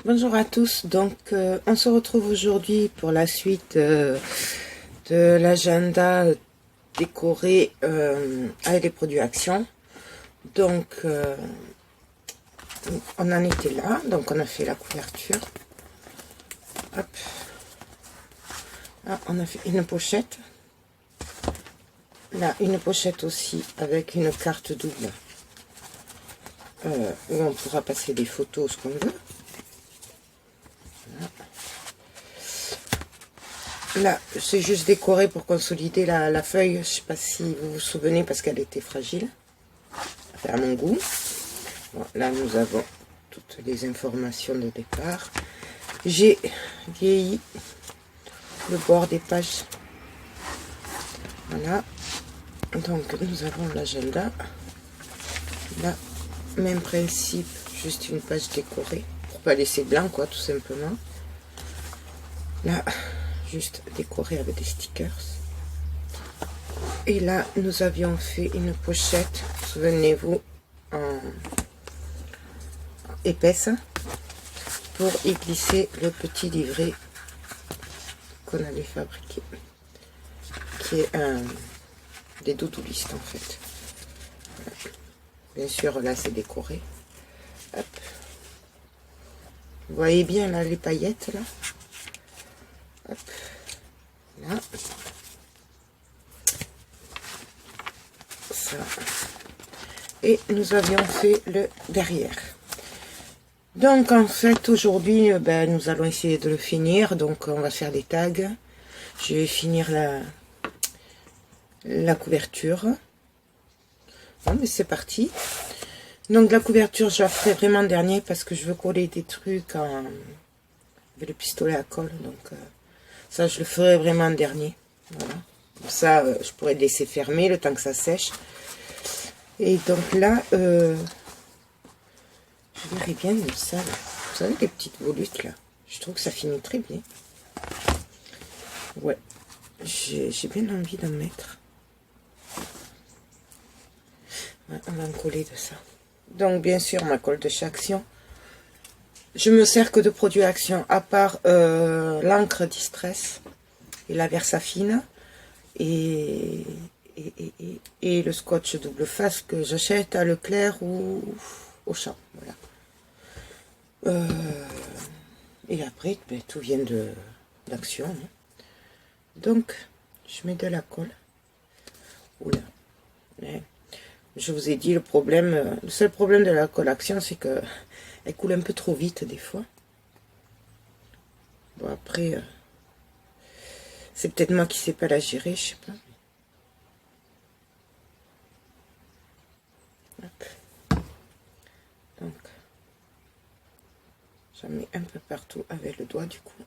Bonjour à tous, donc on se retrouve aujourd'hui pour la suite de l'agenda décoré avec les produits Action. Donc on en était là, donc on a fait la couverture. Hop. Là, on a fait une pochette. Là, une pochette aussi avec une carte double où on pourra passer des photos, ce qu'on veut. Là, c'est juste décoré pour consolider la feuille. Je ne sais pas si vous vous souvenez parce qu'elle était fragile. Enfin, à mon goût. Bon, là, nous avons toutes les informations de départ. J'ai vieilli le bord des pages. Voilà. Donc, nous avons l'agenda. Là, même principe, juste une page décorée. Pour pas laisser blanc, quoi, tout simplement. Là, juste décoré avec des stickers. Et là, nous avions fait une pochette, souvenez-vous, en épaisse, pour y glisser le petit livret qu'on avait fabriqué, qui est des doudoulistes en fait. Bien sûr, là, c'est décoré. Hop. Vous voyez bien là les paillettes là. Hop. Là. Ça. Et nous avions fait le derrière. Donc en fait aujourd'hui nous allons essayer de le finir. Donc on va faire des tags. Je vais finir la couverture. Bon, mais c'est parti. Donc la couverture je la ferai vraiment dernier parce que je veux coller des trucs avec le pistolet à colle. Donc ça je le ferai vraiment dernier. Voilà. Comme ça je pourrais le laisser fermer le temps que ça sèche. Et donc là je verrai bien comme ça. Là. Vous savez les petites volutes là. Je trouve que ça finit très bien. Ouais. J'ai bien envie d'en mettre. Ouais, on va en coller de ça. Donc bien sûr ma colle de chez Action. Je me sers que de produits Action, à part l'encre Distress et la Versafine et le scotch double face que j'achète à Leclerc ou au Champ. Voilà. Et après, tout vient d'Action. Hein. Donc, je mets de la colle. Oula. Ouais. Je vous ai dit le seul problème de la colle Action, c'est que elle coule un peu trop vite des fois. Bon après, c'est peut-être moi qui sais pas la gérer, je sais pas. Hop. Donc, j'en mets un peu partout avec le doigt du coup.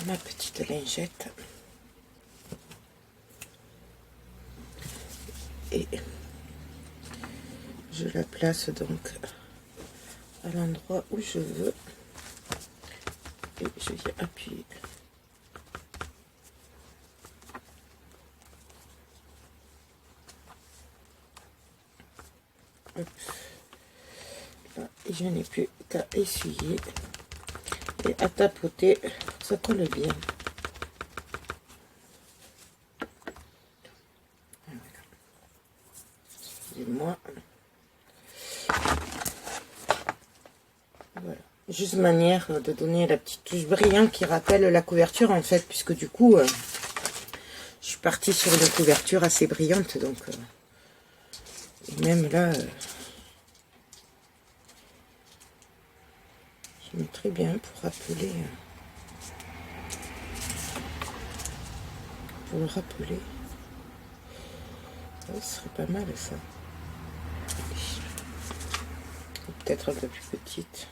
Ma petite lingette. Et je la place donc à l'endroit où je veux. Et je viens appuyer. Hop. Là, et je n'ai plus qu'à essuyer et à tapoter, ça colle bien. Excusez-moi. Voilà. Juste manière de donner la petite touche brillante qui rappelle la couverture en fait, puisque du coup, je suis partie sur une couverture assez brillante, donc et même là, je mets très bien pour rappeler, pour le rappeler. Ouais, ce serait pas mal ça. Peut-être un peu plus petite.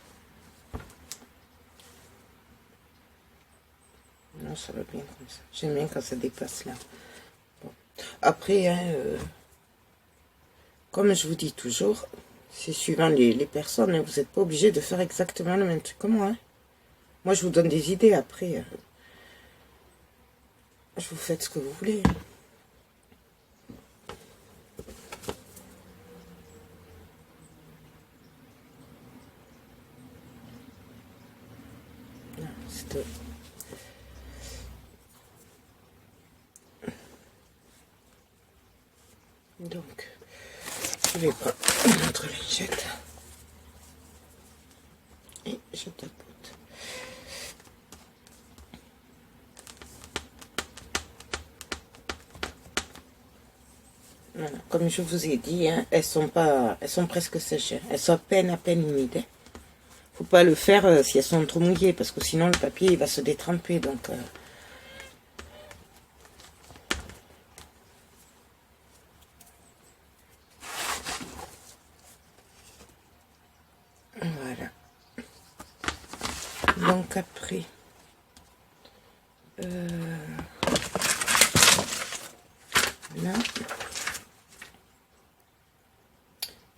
Non, ça va bien comme ça. J'aime bien quand ça dépasse là. Bon. Après, hein, comme je vous dis toujours, c'est suivant les personnes. Hein, vous n'êtes pas obligé de faire exactement le même truc que moi. Hein. Moi, je vous donne des idées. Après, je vous faites ce que vous voulez. deux. Donc, je vais prendre une autre lingette et je tapote. Voilà, comme je vous ai dit, hein, elles sont presque sèches, hein. Elles sont à peine humides. Hein. Faut pas le faire si elles sont trop mouillées, parce que sinon le papier il va se détremper. Donc voilà. Donc après, là,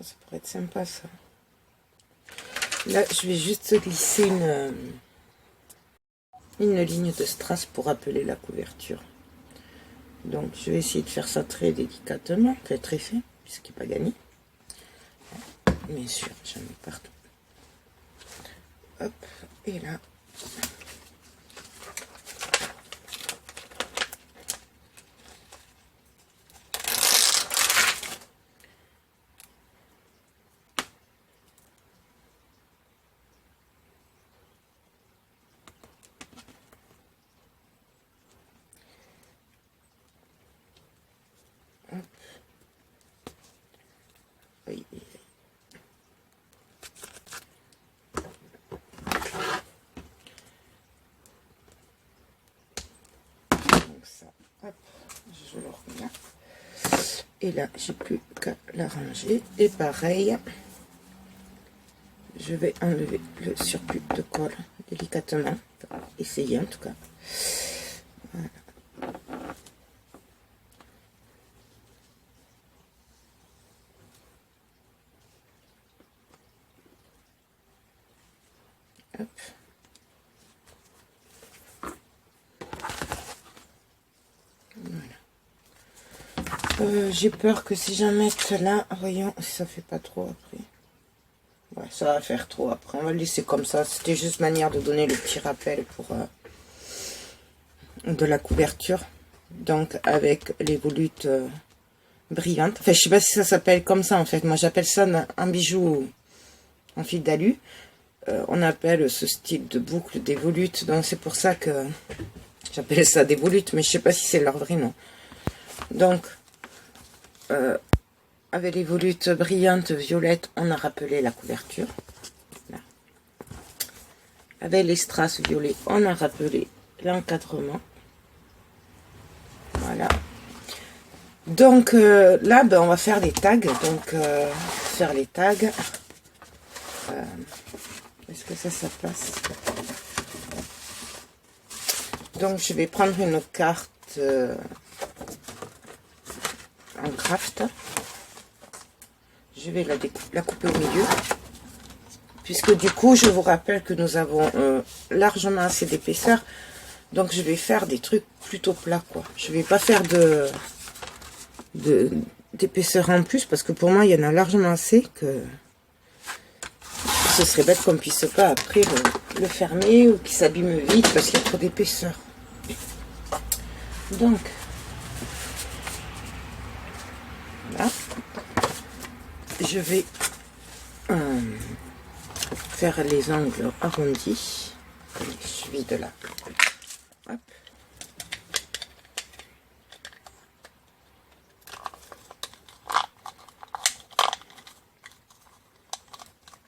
ça pourrait être sympa ça. Là, je vais juste glisser une ligne de strass pour appeler la couverture. Donc, je vais essayer de faire ça très délicatement, très fin, puisqu'il n'est pas gagné. Bien sûr, j'en ai partout. Hop, et là. Hop. Oui. Donc ça, hop, je le remets. Et là, j'ai plus qu'à la ranger. Et pareil, je vais enlever le surplus de colle délicatement. Enfin, essayer en tout cas. Voilà. Hop. Voilà. J'ai peur que si j'en mette là, voyons si ça fait pas trop après. Ouais, ça va faire trop après. On va le laisser comme ça. C'était juste manière de donner le petit rappel pour de la couverture. Donc avec les volutes brillantes. Enfin, je sais pas si ça s'appelle comme ça en fait. Moi, j'appelle ça un bijou en fil d'alu. On appelle ce style de boucle des volutes. Donc c'est pour ça que j'appelle ça des volutes. Mais je sais pas si c'est leur vrai nom. Donc avec les volutes brillantes violettes, on a rappelé la couverture. Là. Avec les strass violets, on a rappelé l'encadrement. Voilà. Donc là, ben, on va faire des tags. Donc, faire les tags. Est-ce que ça passe? Donc, je vais prendre une carte en craft. Je vais la couper au milieu. Puisque du coup, je vous rappelle que nous avons largement assez d'épaisseur. Donc, je vais faire des trucs plutôt plats, quoi. Je vais pas faire d'épaisseur en plus. Parce que pour moi, il y en a largement assez que ce serait bête qu'on puisse pas après le fermer ou qu'il s'abîme vite parce qu'il y a trop d'épaisseur. Donc, là, je vais faire les angles arrondis. Allez, je vide là. Hop.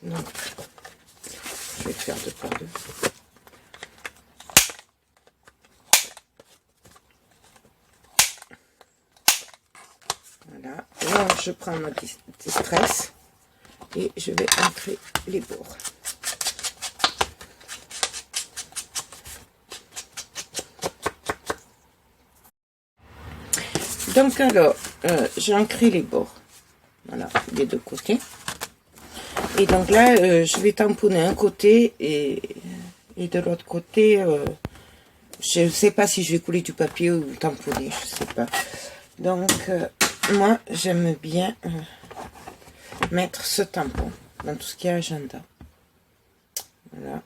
Donc, je vais faire 2 par 2. Voilà. Là, je prends ma distress et je vais ancrer les bords. Donc alors, j'ai ancré les bords, voilà, des deux côtés. Et donc là, je vais tamponner un côté et de l'autre côté, je ne sais pas si je vais couler du papier ou tamponner, je sais pas. Donc, moi, j'aime bien mettre ce tampon dans tout ce qui est agenda. Voilà.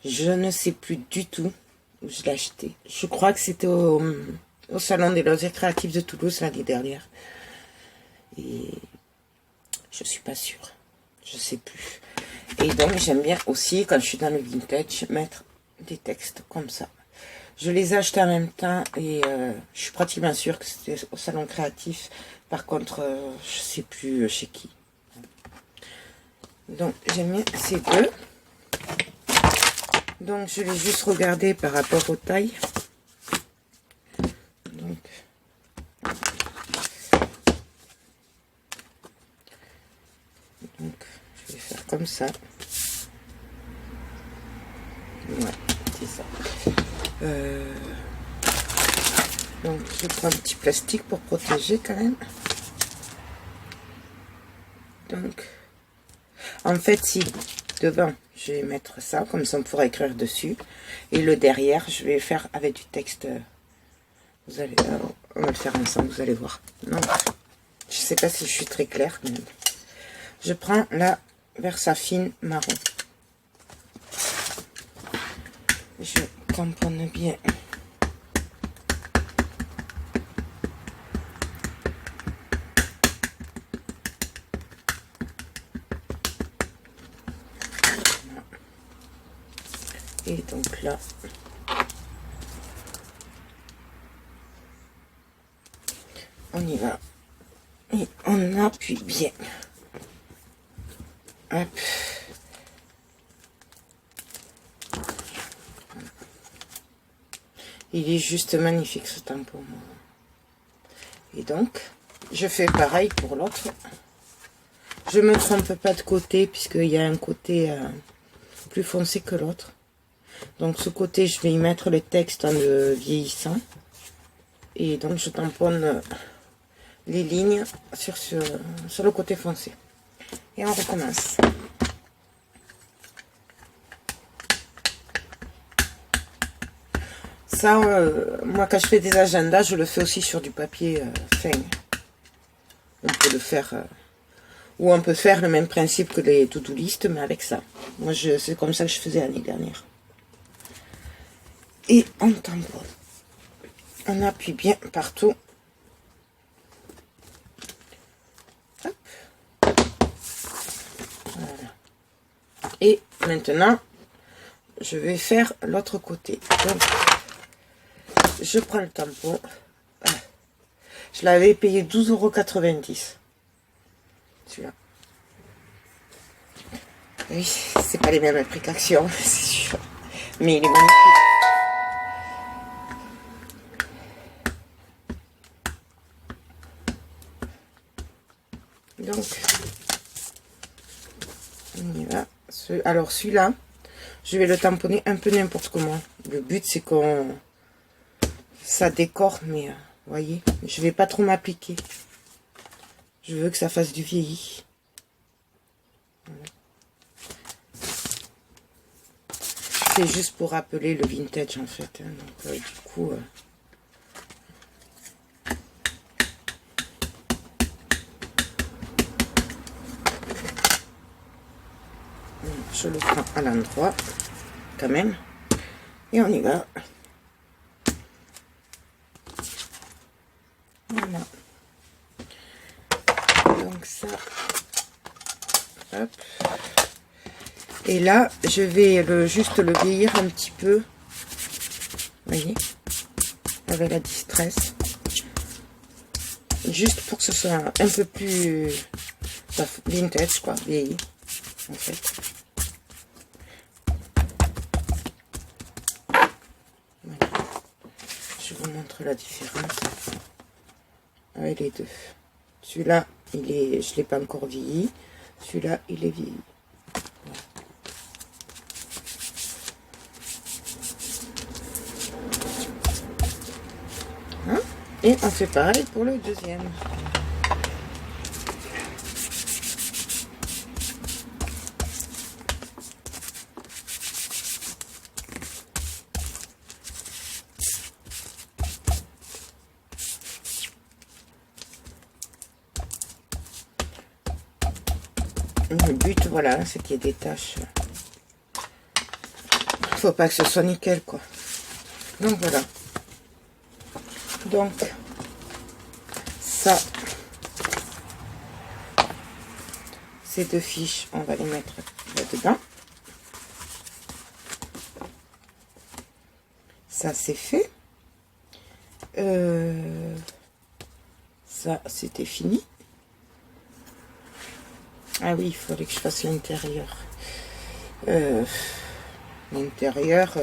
Je ne sais plus du tout où je l'ai acheté. Je crois que c'était au Salon des loisirs créatifs de Toulouse l'année dernière. Et je suis pas sûre. Je sais plus. Et donc, j'aime bien aussi, quand je suis dans le vintage, mettre des textes comme ça. Je les ai achetés en même temps et je suis pratiquement sûre que c'était au Salon créatif. Par contre, je sais plus chez qui. Donc, j'aime bien ces deux. Donc, je vais juste regarder par rapport aux tailles. Donc, je vais faire comme ça. Ouais, c'est ça. Donc, je prends un petit plastique pour protéger quand même. Donc, en fait, si devant, je vais mettre ça, comme ça on pourra écrire dessus. Et le derrière, je vais faire avec du texte. Vous allez, on va le faire ensemble, vous allez voir. Donc, je sais pas si je suis très claire, mais je prends la Versafine marron. Je tamponne bien. Et donc là, on y va. Et on appuie bien. Hop. Il est juste magnifique ce tampon. Et donc, je fais pareil pour l'autre. Je me trompe pas de côté puisqu'il y a un côté plus foncé que l'autre. Donc ce côté, je vais y mettre le texte en le vieillissant. Et donc je tamponne les lignes sur le côté foncé. Et on recommence. Ça, moi quand je fais des agendas, je le fais aussi sur du papier fin. On peut le faire, ou on peut faire le même principe que les to-do list, mais avec ça. Moi, c'est comme ça que je faisais l'année dernière. Et on tamponne. On appuie bien partout. Hop. Voilà. Et maintenant, je vais faire l'autre côté. Donc, je prends le tampon. Je l'avais payé 12,90 €. Celui-là. Oui, c'est pas les mêmes applications, c'est sûr. Mais il est magnifique. Donc, on y va. Alors celui-là, je vais le tamponner un peu n'importe comment. Le but c'est qu'on ça décore, mais vous voyez, je vais pas trop m'appliquer. Je veux que ça fasse du vieilli. Voilà. C'est juste pour rappeler le vintage en fait. Hein. Donc du coup. Je le prends à l'endroit quand même et on y va. Voilà, donc ça, hop, et là je vais juste le vieillir un petit peu, vous voyez, avec la distress, juste pour que ce soit un peu plus vintage quoi, vieilli en fait. Je vous montre la différence avec les deux. Celui-là, je ne l'ai pas encore vieilli. Celui-là, il est vieilli. Voilà. Hein? Et on fait pareil pour le deuxième. Le but, voilà, c'est qu'il y ait des taches faut pas que ce soit nickel, quoi. Donc voilà. Donc ça, ces deux fiches, on va les mettre là-dedans. Ça, c'est fait. Ça, c'était fini. Ah oui, il fallait que je fasse l'intérieur. L'intérieur,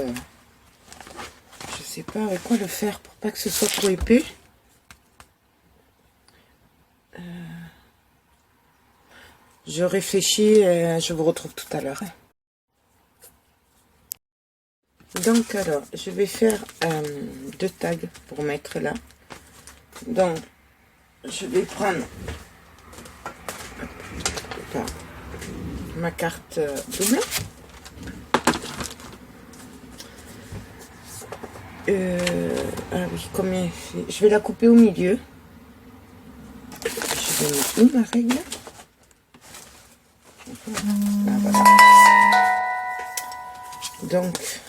je sais pas avec quoi le faire pour pas que ce soit trop épais. Je réfléchis et je vous retrouve tout à l'heure. Donc alors, je vais faire 2 tags pour mettre là. Donc, je vais prendre ma carte double. Ah oui, combien il fait? Je vais la couper au milieu. Je vais mettre où ma règle? Ah, voilà. Donc,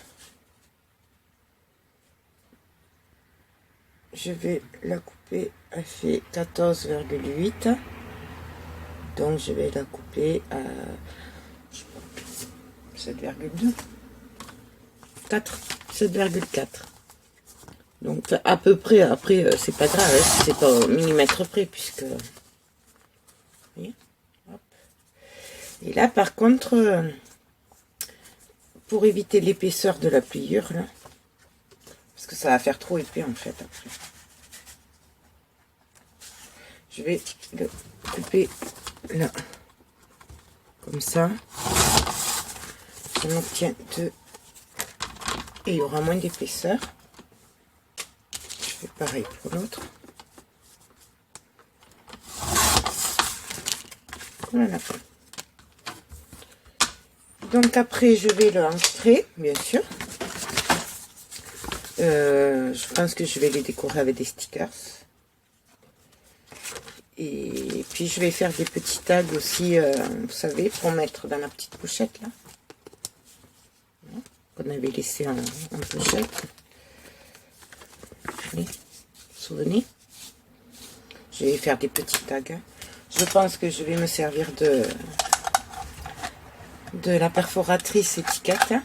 je vais la couper, elle fait 14,8. Donc, je vais la couper à 7,2. 4, 7,4. Donc, à peu près, après, c'est pas grave, hein, c'est pas au millimètre près, puisque... Vous voyez, hop. Et là, par contre, pour éviter l'épaisseur de la pliure, là, parce que ça va faire trop épais, en fait, après. Je vais le couper là, comme ça. On obtient 2. Et il y aura moins d'épaisseur. Je fais pareil pour l'autre. Voilà. Donc après, je vais le ancrer, bien sûr. Je pense que je vais les décorer avec des stickers. Et puis je vais faire des petits tags aussi, vous savez, pour mettre dans la petite pochette là. Qu'on avait laissé en pochette. Allez, souvenez. Je vais faire des petits tags. Je pense que je vais me servir de la perforatrice étiquette, hein,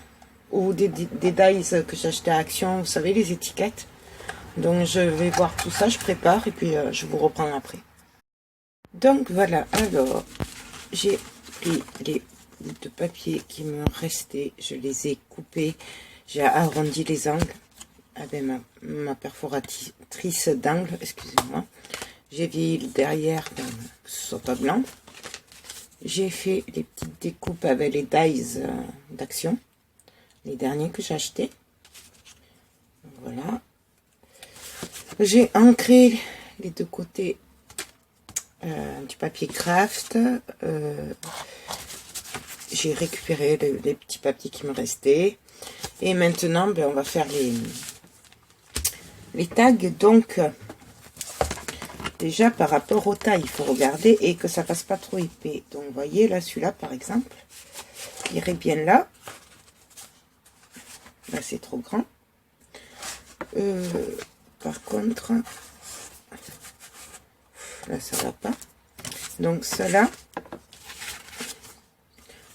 ou des dies que j'ai acheté à Action, vous savez, les étiquettes. Donc je vais voir tout ça, je prépare et puis je vous reprends après. Donc voilà, alors j'ai pris les bouts de papier qui me restaient, je les ai coupés, j'ai arrondi les angles avec ma perforatrice d'angle, excusez-moi. J'ai vieilli le derrière, que ce soit pas blanc. J'ai fait les petites découpes avec les dies d'Action, les derniers que j'ai achetés. Voilà. J'ai ancré les deux côtés du papier craft. J'ai récupéré les petits papiers qui me restaient. Et maintenant, ben, on va faire les tags. Donc, déjà par rapport aux tailles, il faut regarder et que ça fasse pas trop épais. Donc, vous voyez, là, celui-là, par exemple, il irait bien là. Là, c'est trop grand. Par contre, là, ça va pas. Donc, cela,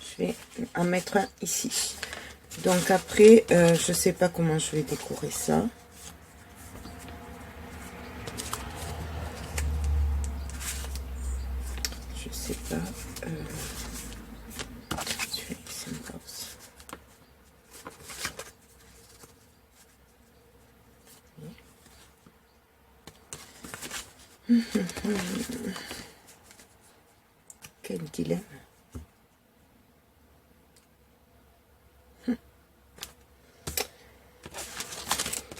je vais en mettre un ici. Donc, après, je sais pas comment je vais décorer ça. Je sais pas. Je vais laisser une pause. Quel dilemme.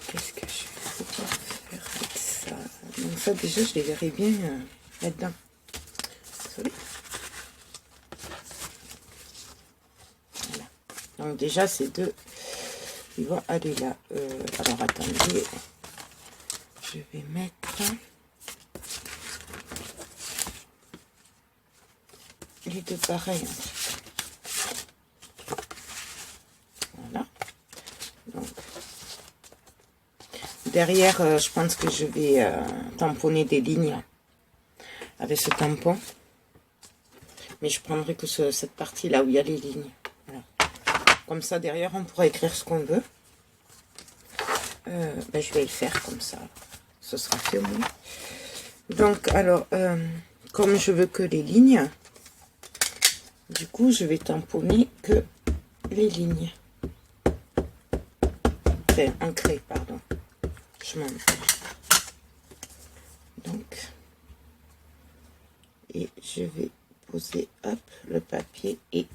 Qu'est-ce que je vais pouvoir faire avec ça? Donc ça déjà je les verrai bien là-dedans. Voilà. Donc déjà ces deux, ils vont aller là. Alors attendez, je vais mettre les deux pareils. Voilà. derrière, je pense que je vais tamponner des lignes avec ce tampon. Mais je prendrai que cette partie-là où il y a les lignes. Voilà. Comme ça, derrière, on pourra écrire ce qu'on veut. Ben, je vais le faire comme ça. Ce sera fait au moins. Donc, alors, comme je veux que les lignes, du coup, je vais tamponner que les lignes. Enfin, ancrer, pardon. Je m'en donc, et je vais poser, hop, le papier et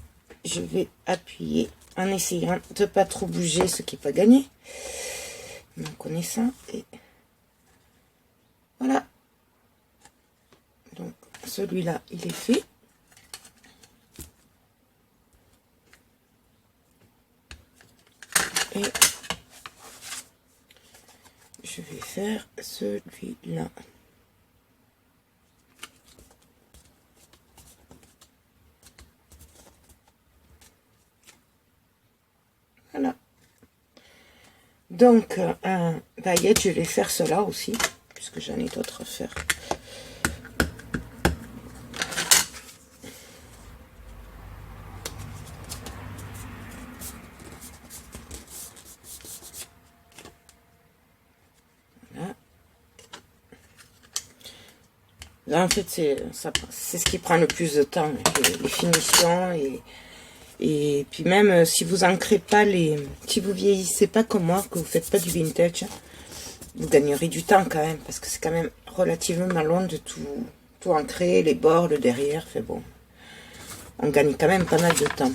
je vais appuyer en essayant de pas trop bouger, ce qui n'est pas gagné. En connaissant, et voilà. Donc, celui-là, il est fait. Et je vais faire celui-là. Voilà. Donc, un baguette, je vais faire cela aussi, puisque j'en ai d'autres à faire. Voilà. Là, en fait, c'est ce qui prend le plus de temps, les finitions et puis même si vous ancrez pas si vous vieillissez pas comme moi, que vous faites pas du vintage, vous gagnerez du temps quand même, parce que c'est quand même relativement long de tout ancrer, les bords, le derrière, fait bon, on gagne quand même pas mal de temps.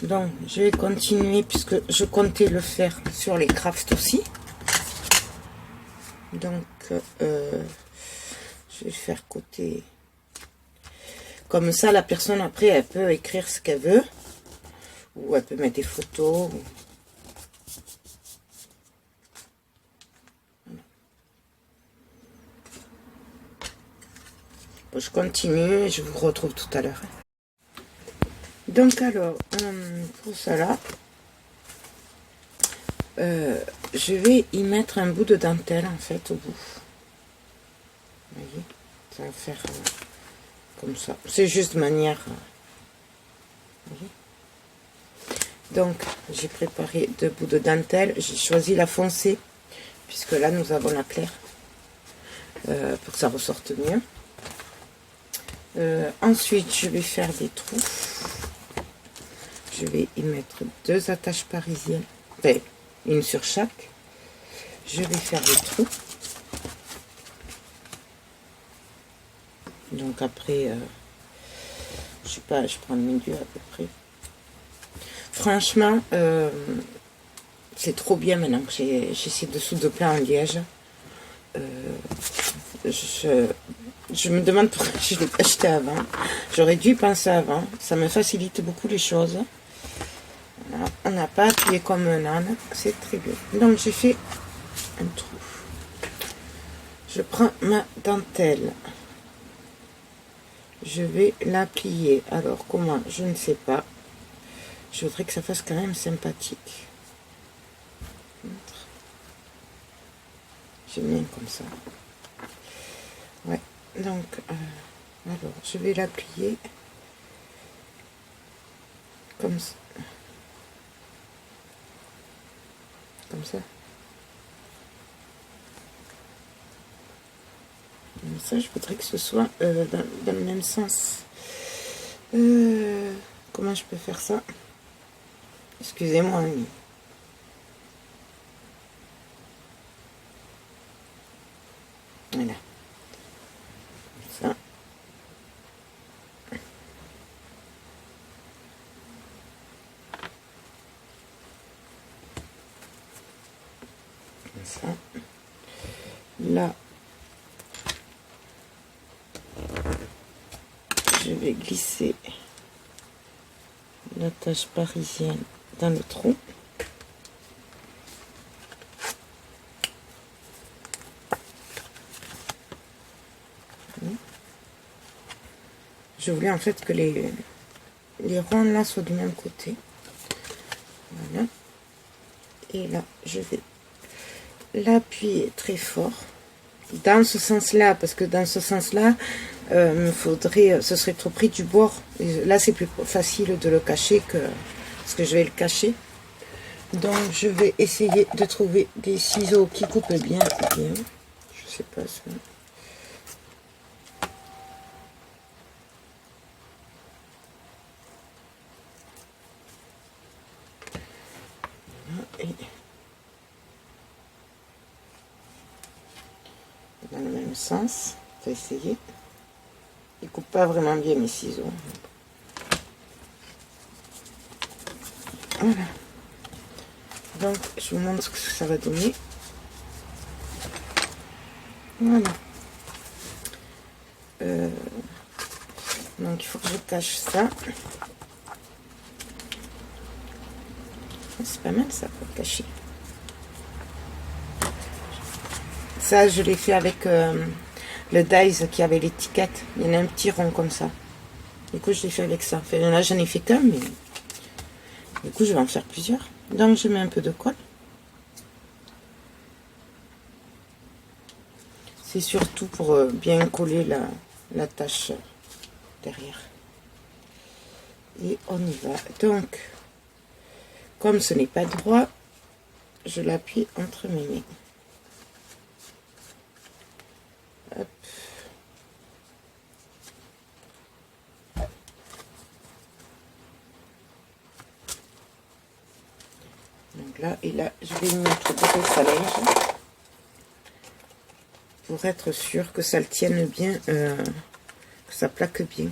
Donc je vais continuer puisque je comptais le faire sur les crafts aussi. Donc je vais faire côté. Comme ça, la personne, après, elle peut écrire ce qu'elle veut. Ou elle peut mettre des photos. Bon, je continue et je vous retrouve tout à l'heure. Donc, alors, pour cela, je vais y mettre un bout de dentelle, en fait, au bout. Vous voyez, ça va faire comme ça. C'est juste de manière... vous voyez. Donc, j'ai préparé 2 bouts de dentelle. J'ai choisi la foncée, puisque là, nous avons la claire, pour que ça ressorte mieux. Ensuite, je vais faire des trous. Je vais y mettre 2 attaches parisiennes, enfin, une sur chaque. Je vais faire des trous. Donc après, je sais pas, je prends le milieu à peu près. Franchement, c'est trop bien maintenant que j'ai ces dessous de plat en liège. Je me demande pourquoi je ne l'ai pas acheté avant. J'aurais dû y penser avant. Ça me facilite beaucoup les choses. Voilà. On n'a pas appuyé comme un âne. C'est très bien. Donc j'ai fait un trou. Je prends ma dentelle. Je vais la plier. Alors comment? Je ne sais pas. Je voudrais que ça fasse quand même sympathique. J'aime bien comme ça. Ouais. Donc, alors, je vais la plier comme ça. Comme ça. Comme ça, je voudrais que ce soit dans le même sens. Comment je peux faire ça? Excusez-moi. Hein. Voilà. Ça. Ça. Là, je vais glisser l'attache parisienne dans le trou. Je voulais en fait que les ronds là soient du même côté. Voilà. Et là, je vais l'appuyer très fort dans ce sens-là, parce que dans ce sens-là, ce serait trop pris du bord. Et là, c'est plus facile de le cacher que parce que je vais le cacher. Donc, je vais essayer de trouver des ciseaux qui coupent bien. Je sais pas ça. Et dans le même sens, on va essayer. Ils coupent pas vraiment bien mes ciseaux. Voilà. Donc, je vous montre ce que ça va donner. Voilà. Donc, il faut que je cache ça. C'est pas mal ça pour cacher. Ça, je l'ai fait avec le dies qui avait l'étiquette. Il y en a un petit rond comme ça. Du coup, je l'ai fait avec ça. Enfin, là, j'en ai fait qu'un, mais du coup, je vais en faire plusieurs. Donc, je mets un peu de colle. C'est surtout pour bien coller la tache derrière. Et on y va. Donc, comme ce n'est pas droit, je l'appuie entre mes mains. Hop. Donc là, et là, je vais mettre de salage pour être sûr que ça le tienne bien, que ça plaque bien.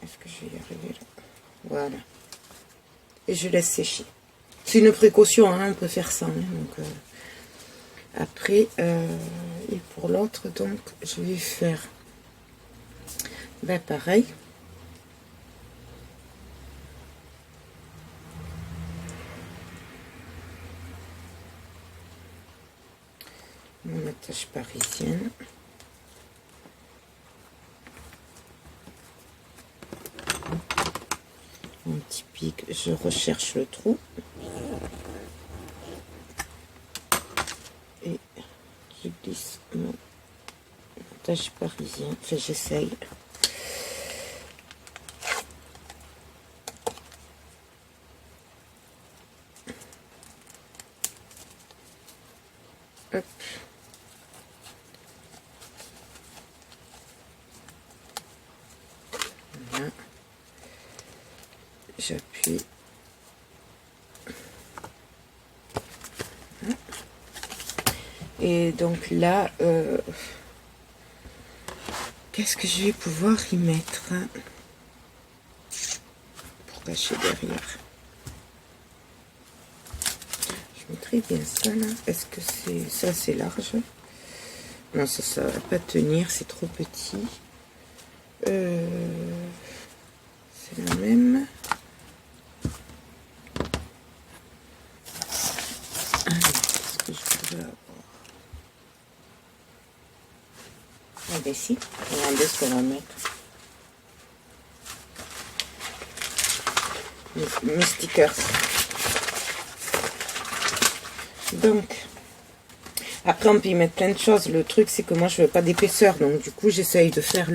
Est-ce que je vais y arriver là? Voilà. Et je laisse sécher. C'est une précaution, hein, on peut faire ça. Hein, donc, après, et pour l'autre, donc, je vais faire pareil. Mon attache parisienne. Un petit pic, je recherche le trou. Et je glisse mon attache parisienne. Enfin, j'essaye. Hop. Voilà. J'appuie. Et donc là, qu'est-ce que je vais pouvoir y mettre pour cacher derrière? Je mettrai bien ça là. Est-ce que c'est ça, c'est large? Non, ça va pas tenir, c'est trop petit. C'est la même. Qu'est-ce que je pourrais avoir? Ah ben si, regardez ce qu'on va mettre. Mes stickers. Donc, après on peut y mettre plein de choses. Le truc c'est que moi je veux pas d'épaisseur, donc du coup j'essaye de faire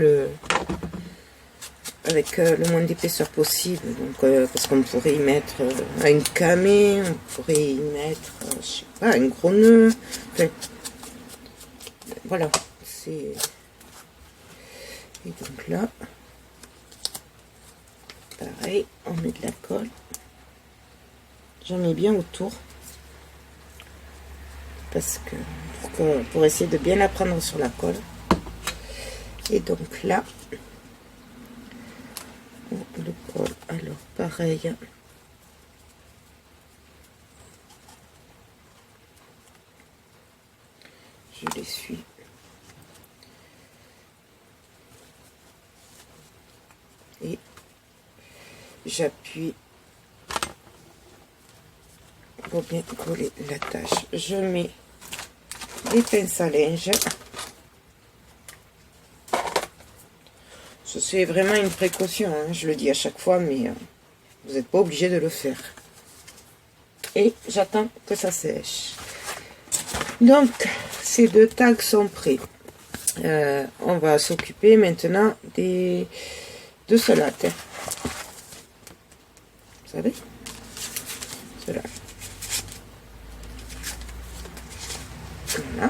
avec le moins d'épaisseur possible. Donc parce qu'on pourrait y mettre une camée, on pourrait y mettre, je sais pas, un gros nœud. Enfin, voilà, c'est. Et donc là, pareil, on met de la colle. J'en mets bien autour. Parce que pour essayer de bien la prendre sur la colle. Et donc là, on le colle. Alors pareil. Je l'essuie. Et j'appuie pour bien coller la tâche. Je mets des pinces à linge. C'est vraiment une précaution, hein, je le dis à chaque fois, mais vous n'êtes pas obligé de le faire. et j'attends que ça sèche. Donc, ces 2 tags sont prêts. On va s'occuper maintenant de cela. Vous savez, cela. Voilà.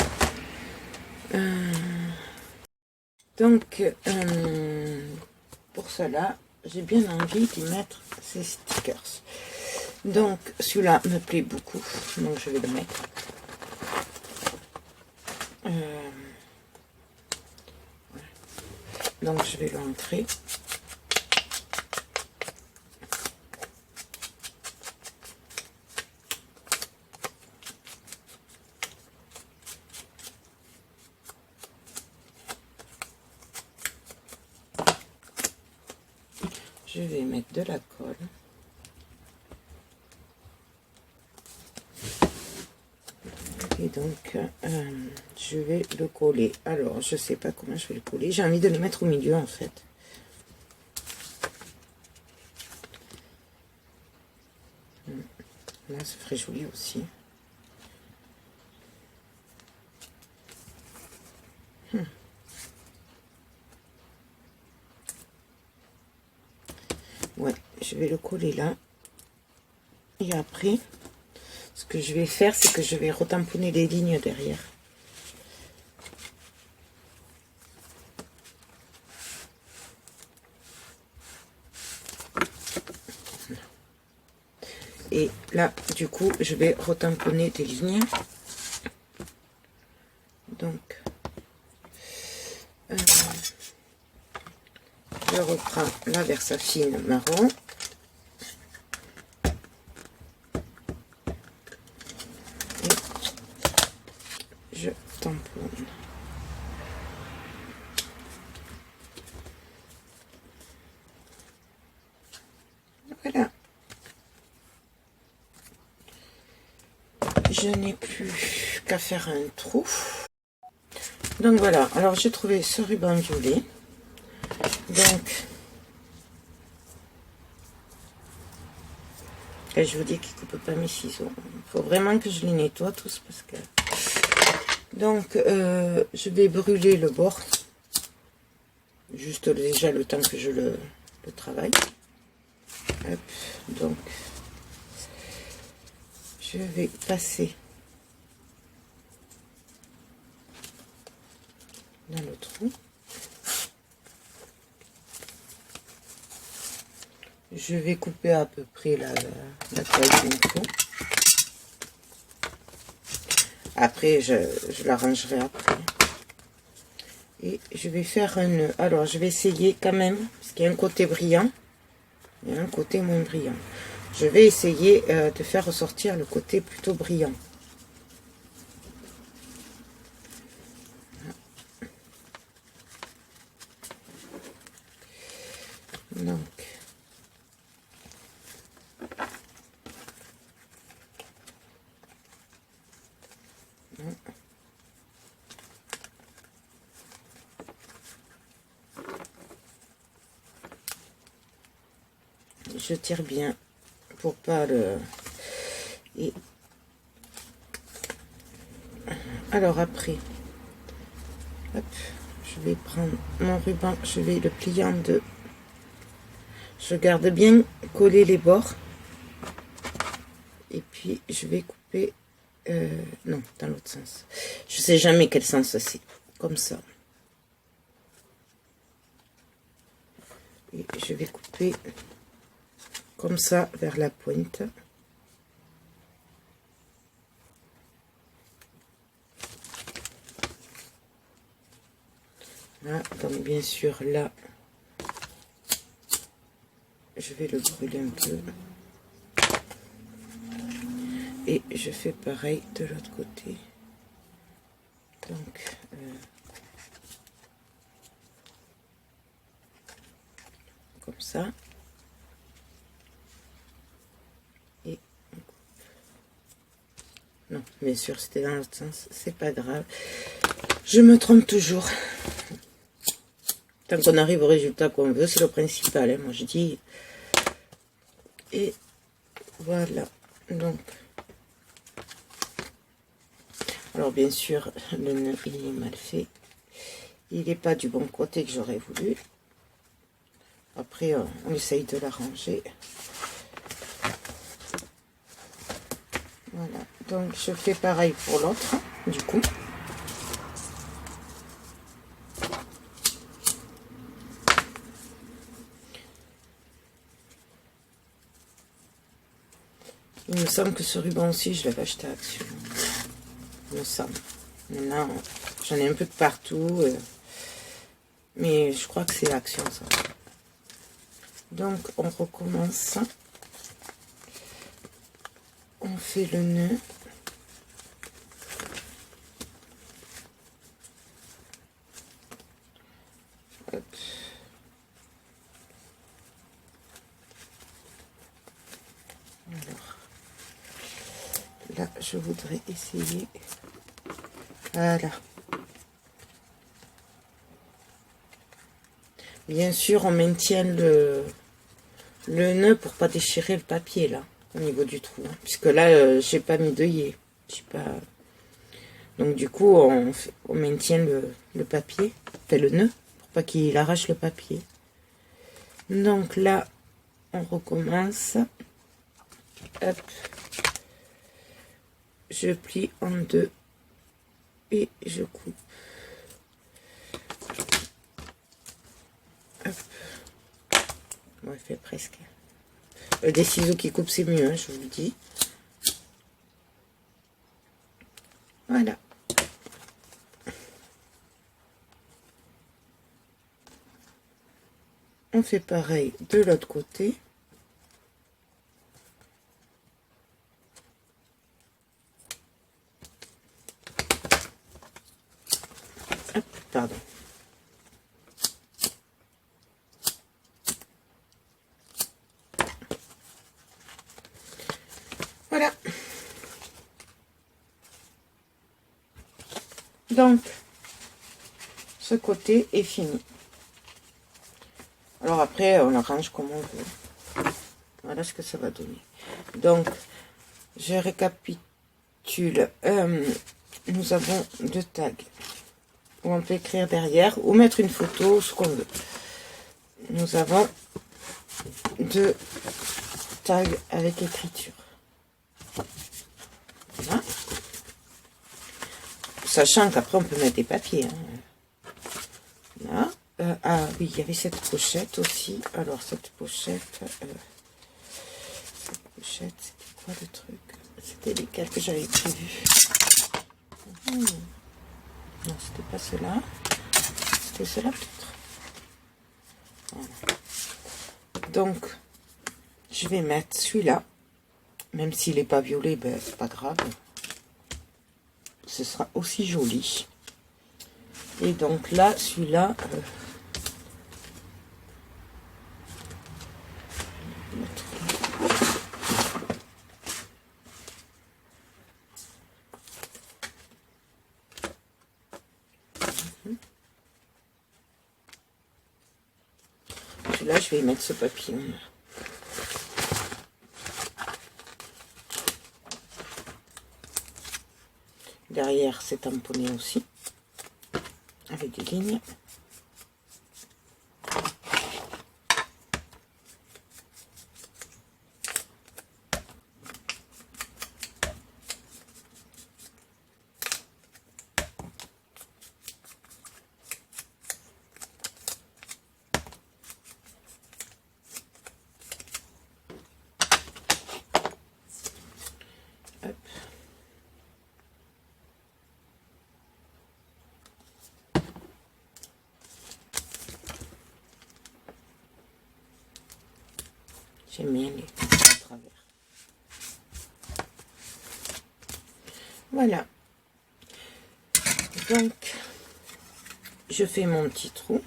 Donc, pour cela, j'ai bien envie d'y mettre ces stickers. Donc, celui-là me plaît beaucoup, donc je vais le mettre. Donc, je vais l'entrer. Je vais mettre de la colle. Et donc, je vais le coller. Alors, je sais pas comment je vais le coller. J'ai envie de le mettre au milieu, en fait. Là, ça ferait joli aussi. Ouais, je vais le coller là. Et après, ce que je vais faire, c'est que je vais retamponner les lignes derrière. Et là, du coup, je vais retamponner des lignes. Donc, je reprends la Versafine marron. Et je tamponne. Voilà. Je n'ai plus qu'à faire un trou. Donc voilà, alors j'ai trouvé ce ruban violet. Donc, et je vous dis qu'il ne coupe pas mes ciseaux. Il faut vraiment que je les nettoie tous parce que... Donc, je vais brûler le bord. Juste déjà le temps que je le travaille. Hop, donc, je vais passer dans le trou. Je vais couper à peu près la taille qu'il me faut. Après, je l'arrangerai après. Et je vais faire un nœud. Alors, je vais essayer quand même, parce qu'il y a un côté brillant et un côté moins brillant. Je vais essayer de faire ressortir le côté plutôt brillant. Donc, je tire bien pour pas le... Et alors après, hop, je vais prendre mon ruban, je vais le plier en deux. Je garde bien coller les bords. Et puis je vais couper, non, dans l'autre sens. Je sais jamais quel sens c'est. Comme ça. Et je vais couper comme ça vers la pointe. Là, donc bien sûr là, je vais le brûler un peu. Et je fais pareil de l'autre côté. Donc, comme ça. Et on coupe. Non, bien sûr, c'était dans l'autre sens. C'est pas grave. Je me trompe toujours. Tant qu'on arrive au résultat qu'on veut, c'est le principal. Hein, moi, je dis. Et voilà. Donc, Alors bien sûr, le nœud il est mal fait. Il n'est pas du bon côté que j'aurais voulu. Après, on essaye de l'arranger. Voilà, donc je fais pareil pour l'autre, du coup. Il me semble que ce ruban aussi, je l'avais acheté à Action. Il me semble. Maintenant, j'en ai un peu de partout. Mais je crois que c'est Action, ça. Donc, on recommence. On fait le nœud. Hop. Alors, là, je voudrais essayer. Voilà. Bien sûr, on maintient le nœud pour pas déchirer le papier, là, au niveau du trou. Hein, puisque là, j'ai pas mis d'œillet. Pas... Donc, du coup, on maintient le papier, enfin le nœud, pour pas qu'il arrache le papier. Donc là, on recommence. Hop. Je plie en deux et je coupe. Hop. Bon, il fait presque. Des ciseaux qui coupent, c'est mieux, hein, je vous le dis. Voilà. On fait pareil de l'autre côté. Hop, pardon. Voilà. Donc, ce côté est fini. Alors après, on arrange comme on veut. Voilà ce que ça va donner. Donc, je récapitule. Nous avons deux tags où on peut écrire derrière ou mettre une photo, ce qu'on veut. Nous avons deux tags avec écriture. Voilà. Sachant qu'après, on peut mettre des papiers. Hein. Là. Ah oui, il y avait cette pochette aussi. Alors, cette pochette, c'était quoi le truc? C'était lesquels que j'avais prévu. Non, c'était pas cela. C'était cela peut-être. Voilà. Donc, je vais mettre celui-là. Même s'il n'est pas violet, ben, c'est pas grave. Ce sera aussi joli. Et donc là, celui-là... Là, je vais y mettre ce papillon. Derrière, c'est tamponné aussi, avec des lignes. J'aime bien les travers. Voilà. Donc, je fais mon petit trou.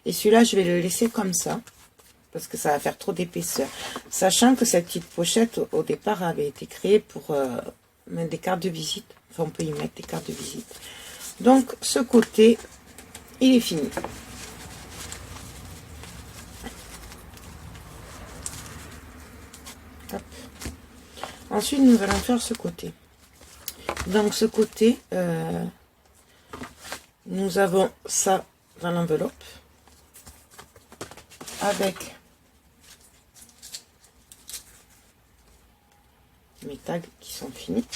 Et celui-là, je vais le laisser comme ça. Parce que ça va faire trop d'épaisseur. Sachant que cette petite pochette, au départ, avait été créée pour mettre des cartes de visite. Enfin, on peut y mettre des cartes de visite. Donc, ce côté, il est fini. Hop. Ensuite, nous allons faire ce côté. Donc, ce côté, nous avons ça dans l'enveloppe avec mes tags qui sont finis.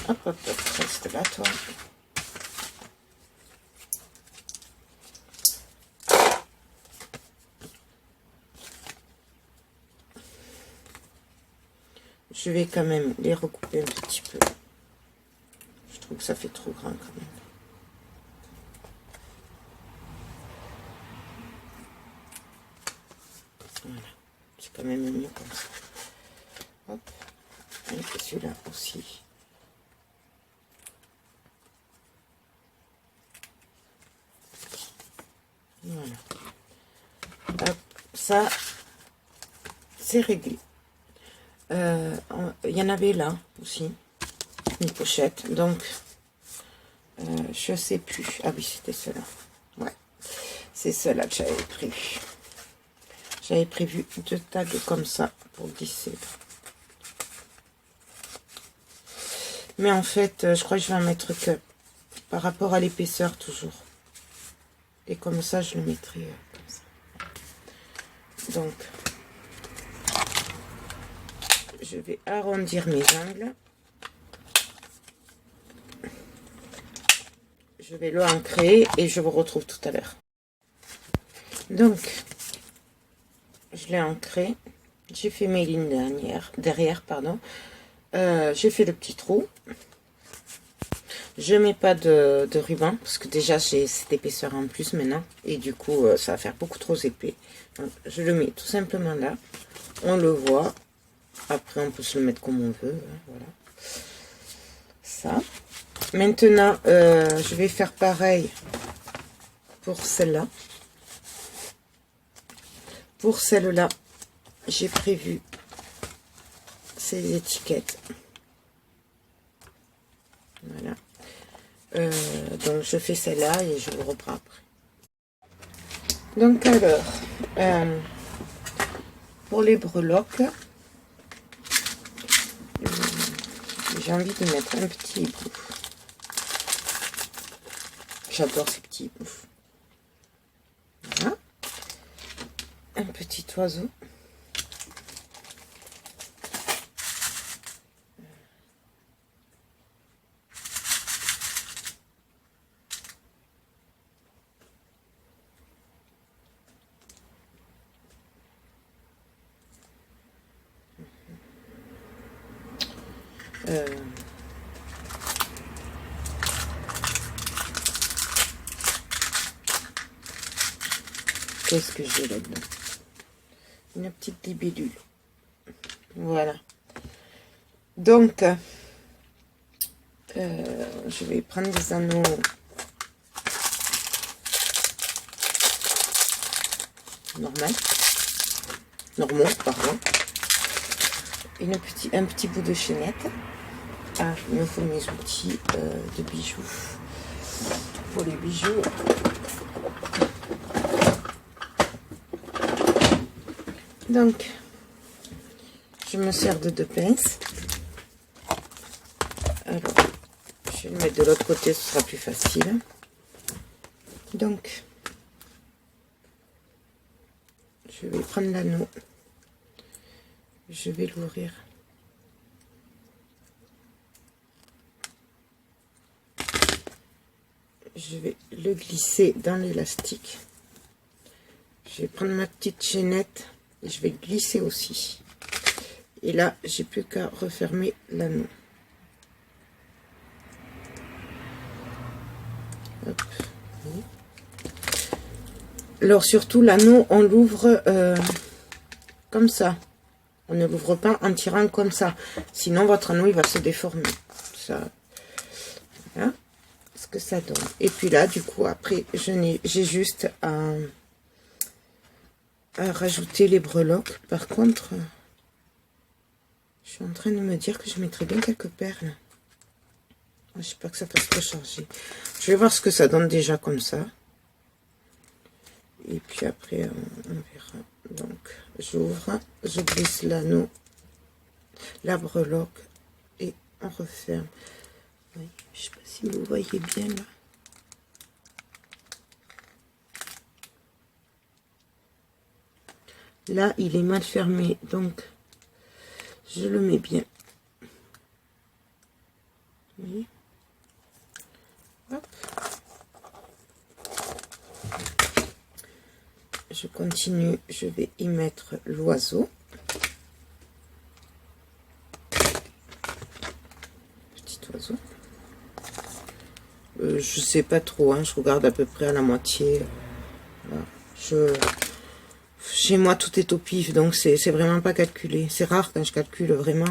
Hop, hop, hop, reste là, toi. Je vais quand même les recouper un petit peu. Je trouve que ça fait trop grand quand même. Voilà. C'est quand même mieux comme ça. Hop. Et celui-là aussi. Voilà. Hop. Ça, c'est réglé. Il y en avait là aussi une pochette, donc je sais plus. Ah oui, c'était cela. Ouais, c'est cela que j'avais prévu. J'avais prévu 2 tags comme ça pour glisser. Mais en fait, je crois que je vais en mettre que par rapport à l'épaisseur toujours. Et comme ça, je le mettrai comme ça. Donc, je vais arrondir mes angles. Je vais le ancrer et je vous retrouve tout à l'heure. Donc, je l'ai ancré. J'ai fait mes lignes derrière, pardon. J'ai fait le petit trou. Je mets pas de ruban parce que déjà j'ai cette épaisseur en plus maintenant et du coup ça va faire beaucoup trop épais. Donc, je le mets tout simplement là. On le voit. Après on peut se le mettre comme on veut. Hein, voilà. Ça. Maintenant je vais faire pareil pour celle-là. Pour celle-là, j'ai prévu ces étiquettes. Voilà. Donc je fais celle-là et je vous reprends après. Donc alors, pour les breloques, j'ai envie de mettre un petit hibou. J'adore ces petits hiboux. Voilà. Un petit oiseau. Qu'est-ce que j'ai là-dedans? Une petite libellule. Voilà. Donc, je vais prendre des anneaux normaux, pardon. Un petit bout de chaînette. Ah, il me faut mes outils de bijoux. Pour les bijoux. Donc, je me sers de 2 pinces. Alors, je vais le mettre de l'autre côté, ce sera plus facile. Donc, je vais prendre l'anneau. Je vais l'ouvrir. Je vais le glisser dans l'élastique. Je vais prendre ma petite chaînette et je vais glisser aussi. Et là, j'ai plus qu'à refermer l'anneau. Alors surtout l'anneau, on l'ouvre comme ça. On ne l'ouvre pas en tirant comme ça. Sinon, votre anneau, il va se déformer. Ça, voilà ce que ça donne. Et puis là, du coup, après, j'ai juste à rajouter les breloques. Par contre, je suis en train de me dire que je mettrais bien quelques perles. Je sais pas que ça fasse trop changer. Je vais voir ce que ça donne déjà comme ça. Et puis après, on verra. Donc, j'ouvre, je glisse l'anneau, la breloque et on referme. Oui, je ne sais pas si vous voyez bien là. Là, il est mal fermé, donc je le mets bien. Oui. Hop. Je continue, je vais y mettre l'oiseau. Petit oiseau. Je sais pas trop, hein, je regarde à peu près à la moitié. Voilà. Chez moi, tout est au pif, donc c'est vraiment pas calculé. C'est rare quand je calcule vraiment,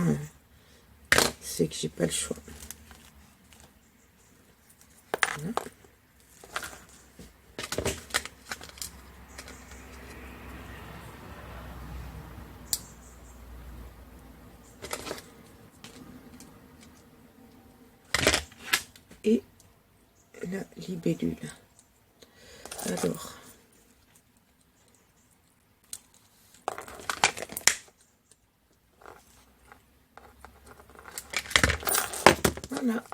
c'est que j'ai pas le choix. Voilà. Et la libellule. Alors, voilà.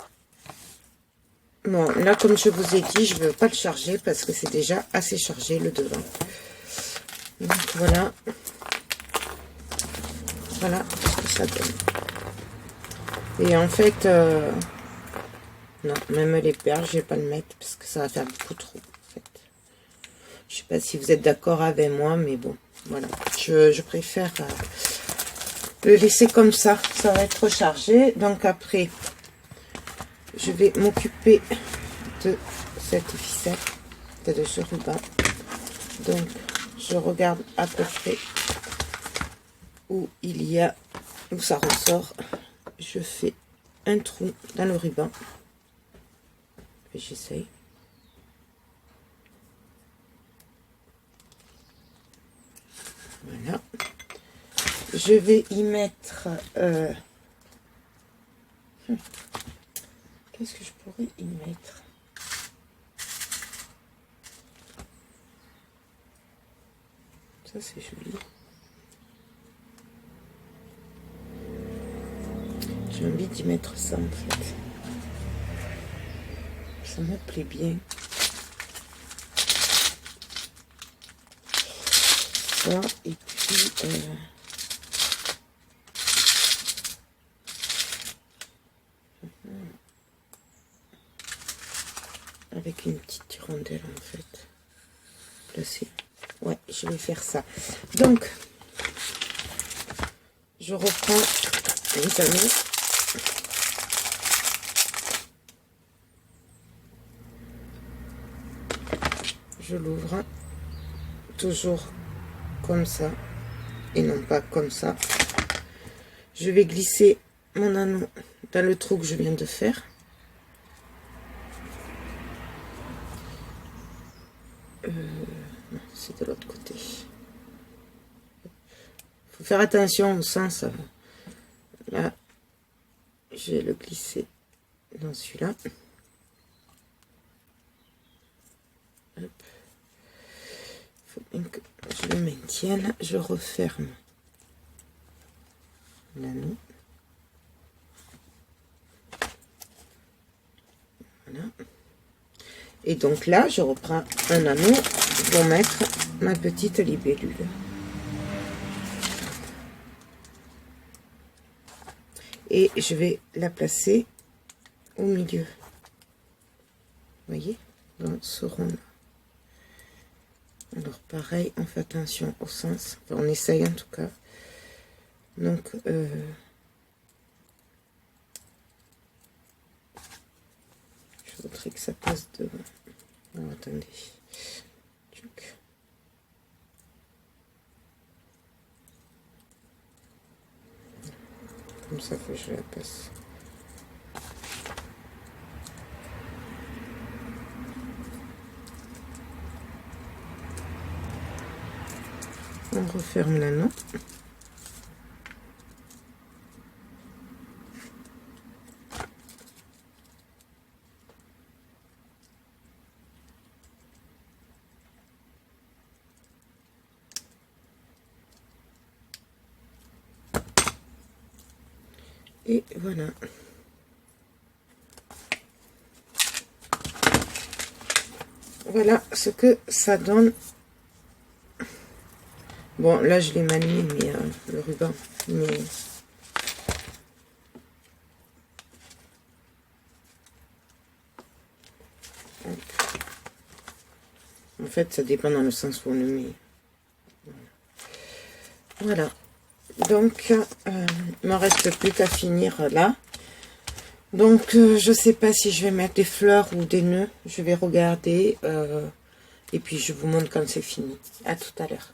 Bon, là, comme je vous ai dit, je ne veux pas le charger parce que c'est déjà assez chargé le devant. Donc, voilà. Voilà ce que ça donne. Et en fait, non, même les perles, je vais pas le mettre parce que ça va faire beaucoup trop. En fait. Je sais pas si vous êtes d'accord avec moi, mais bon, voilà. Je préfère le laisser comme ça. Ça va être rechargé. Donc après, je vais m'occuper de cette ficelle, de ce ruban. Donc, je regarde à peu près où il y a, où ça ressort. Je fais un trou dans le ruban. Et j'essaye. Voilà. Je vais y mettre... qu'est-ce que je pourrais y mettre? Ça, c'est joli. J'ai envie d'y mettre ça, en fait. Ça me plaît bien. Ça, et puis... avec une petite hirondelle, en fait. Placée. Ouais, je vais faire ça. Donc, je reprends les amis. Je l'ouvre toujours comme ça et non pas comme ça. Je vais glisser mon anneau dans le trou que je viens de faire. Non, c'est de l'autre côté. Faut faire attention au sens. Là, je vais le glisser dans celui-là. Il faut bien que je le maintienne. Je referme l'anneau. Voilà. Et donc là, je reprends un anneau pour mettre ma petite libellule. Et je vais la placer au milieu. Vous voyez, dans ce rond-là. Alors pareil, on fait attention au sens. Enfin, on essaye en tout cas. Donc, je voudrais que ça passe devant. Alors, attendez. Comme ça, faut que je la passe. On referme l'anneau. Et voilà. Voilà ce que ça donne. Bon, là, je l'ai manié, mais le ruban. Mais... En fait, ça dépend dans le sens où on le met. Voilà. Donc, il me reste plus qu'à finir là. Donc, je sais pas si je vais mettre des fleurs ou des nœuds. Je vais regarder. Et puis, je vous montre quand c'est fini. À tout à l'heure.